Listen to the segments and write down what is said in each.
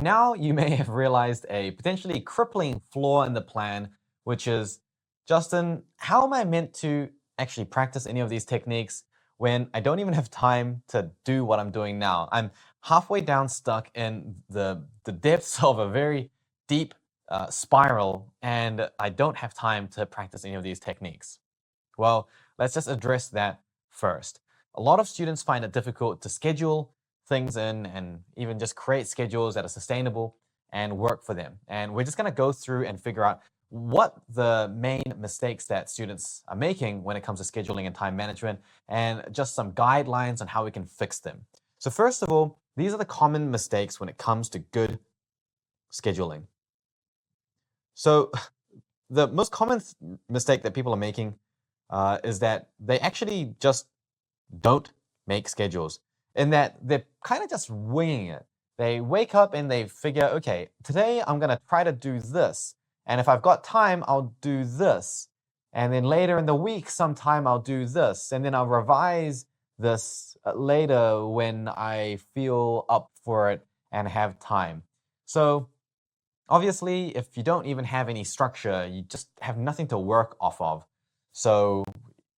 Now you may have realized a potentially crippling flaw in the plan, which is, Justin, how am I meant to actually practice any of these techniques when I don't even have time to do what I'm doing now? I'm halfway down stuck in the depths of a very deep spiral, and I don't have time to practice any of these techniques. Well, let's just address that first. A lot of students find it difficult to schedule things in and even just create schedules that are sustainable and work for them. And we're just going to go through and figure out what the main mistakes that students are making when it comes to scheduling and time management, and just some guidelines on how we can fix them. So first of all, these are the common mistakes when it comes to good scheduling. So the most common mistake that people are making is that they actually just don't make schedules, in that they're kind of just winging it. They wake up and they figure, okay, today I'm going to try to do this. And if I've got time, I'll do this. And then later in the week, sometime I'll do this. And then I'll revise this later when I feel up for it and have time. So obviously, if you don't even have any structure, you just have nothing to work off of. So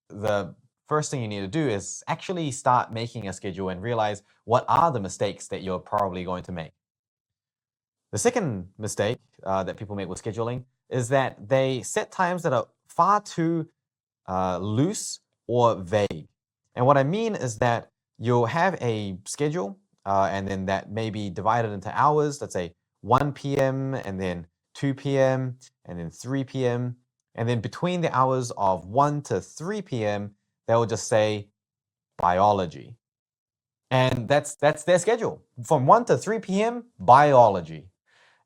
the first thing you need to do is actually start making a schedule and realize what are the mistakes that you're probably going to make. The second mistake that people make with scheduling is that they set times that are far too loose or vague. And what I mean is that you'll have a schedule and then that may be divided into hours, let's say 1 p.m. and then 2 p.m. and then 3 p.m. And then between the hours of 1 to 3 p.m., they will just say biology. And that's their schedule. From 1 to 3 p.m., biology.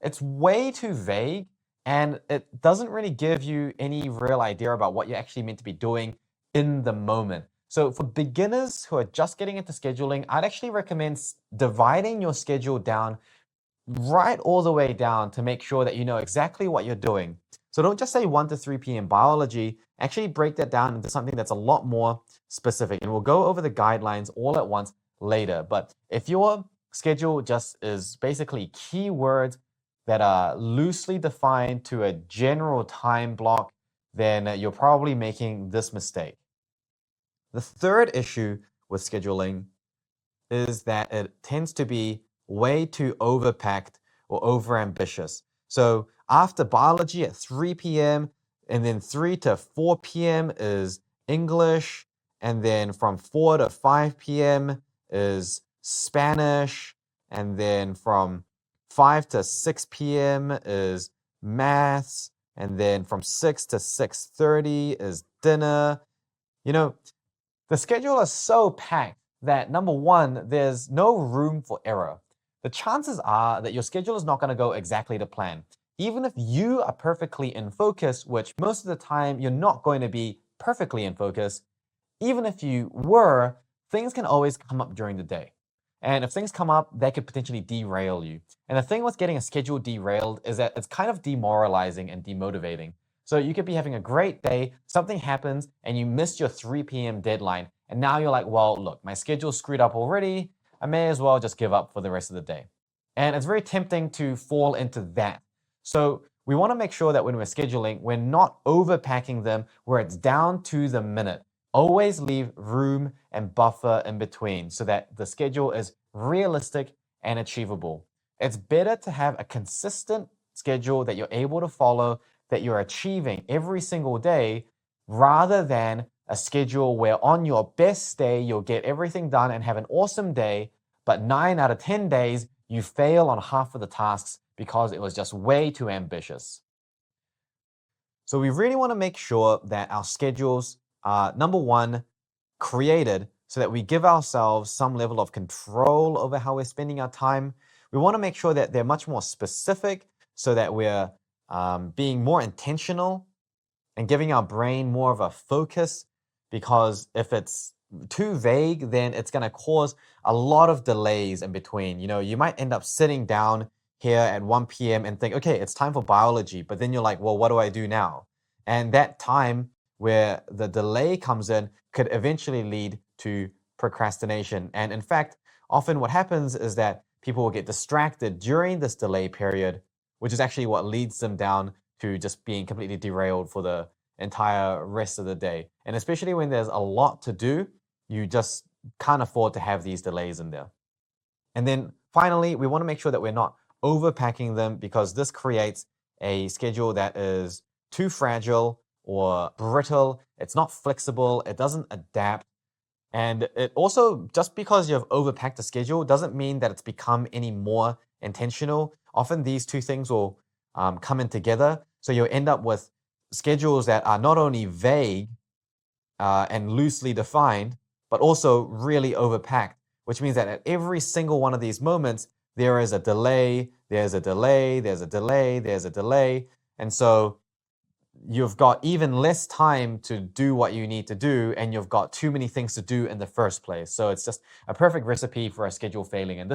It's way too vague, and it doesn't really give you any real idea about what you're actually meant to be doing in the moment. So for beginners who are just getting into scheduling, I'd actually recommend dividing your schedule down right all the way down to make sure that you know exactly what you're doing. So don't just say 1 to 3 p.m. biology, actually break that down into something that's a lot more specific. And we'll go over the guidelines all at once later. But if your schedule just is basically keywords that are loosely defined to a general time block, then you're probably making this mistake. The third issue with scheduling is that it tends to be way too overpacked or overambitious. So after biology at 3 p.m. and then 3 to 4 p.m. is English, and then from 4 to 5 p.m. is Spanish, and then from 5 to 6 p.m. is maths, and then from 6 to 6:30 is dinner. You know, the schedule is so packed that number one, there's no room for error. The chances are that your schedule is not going to go exactly to plan. Even if you are perfectly in focus, which most of the time you're not going to be perfectly in focus, even if you were, things can always come up during the day. And if things come up, they could potentially derail you. And the thing with getting a schedule derailed is that it's kind of demoralizing and demotivating. So you could be having a great day, something happens, and you missed your 3 p.m. deadline. And now you're like, well, look, my schedule's screwed up already. I may as well just give up for the rest of the day. And it's very tempting to fall into that. So we want to make sure that when we're scheduling, we're not overpacking them where it's down to the minute. Always leave room and buffer in between so that the schedule is realistic and achievable. It's better to have a consistent schedule that you're able to follow, that you're achieving every single day, rather than a schedule where on your best day, you'll get everything done and have an awesome day, but 9 out of 10 days, you fail on half of the tasks because it was just way too ambitious. So we really want to make sure that our schedules are, number one, created so that we give ourselves some level of control over how we're spending our time. We want to make sure that they're much more specific so that we're being more intentional and giving our brain more of a focus, because if it's too vague, then it's going to cause a lot of delays in between. You know, you might end up sitting down here at 1 p.m. and think, okay, it's time for biology. But then you're like, well, what do I do now? And that time where the delay comes in could eventually lead to procrastination. And in fact, often what happens is that people will get distracted during this delay period, which is actually what leads them down to just being completely derailed for the entire rest of the day. And especially when there's a lot to do, you just can't afford to have these delays in there. And then finally, we want to make sure that we're not overpacking them, because this creates a schedule that is too fragile or brittle. It's not flexible. It doesn't adapt. And it also, just because you've overpacked a schedule doesn't mean that it's become any more intentional. Often these two things will come in together. So you'll end up with schedules that are not only vague and loosely defined, but also really overpacked, which means that at every single one of these moments, there is a delay, there's a delay, there's a delay, there's a delay. And so you've got even less time to do what you need to do, and you've got too many things to do in the first place. So it's just a perfect recipe for a schedule failing. And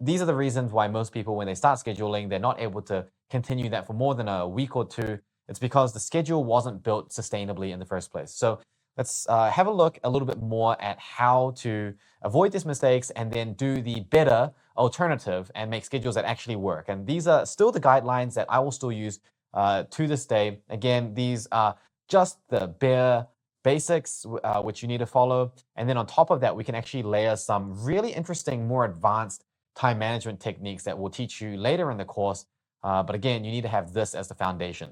these are the reasons why most people, when they start scheduling, they're not able to continue that for more than a week or two. It's because the schedule wasn't built sustainably in the first place. So let's have a look a little bit more at how to avoid these mistakes and then do the better alternative and make schedules that actually work. And these are still the guidelines that I will still use to this day. Again, these are just the bare basics which you need to follow. And then on top of that, we can actually layer some really interesting, more advanced time management techniques that we'll teach you later in the course. But again, you need to have this as the foundation.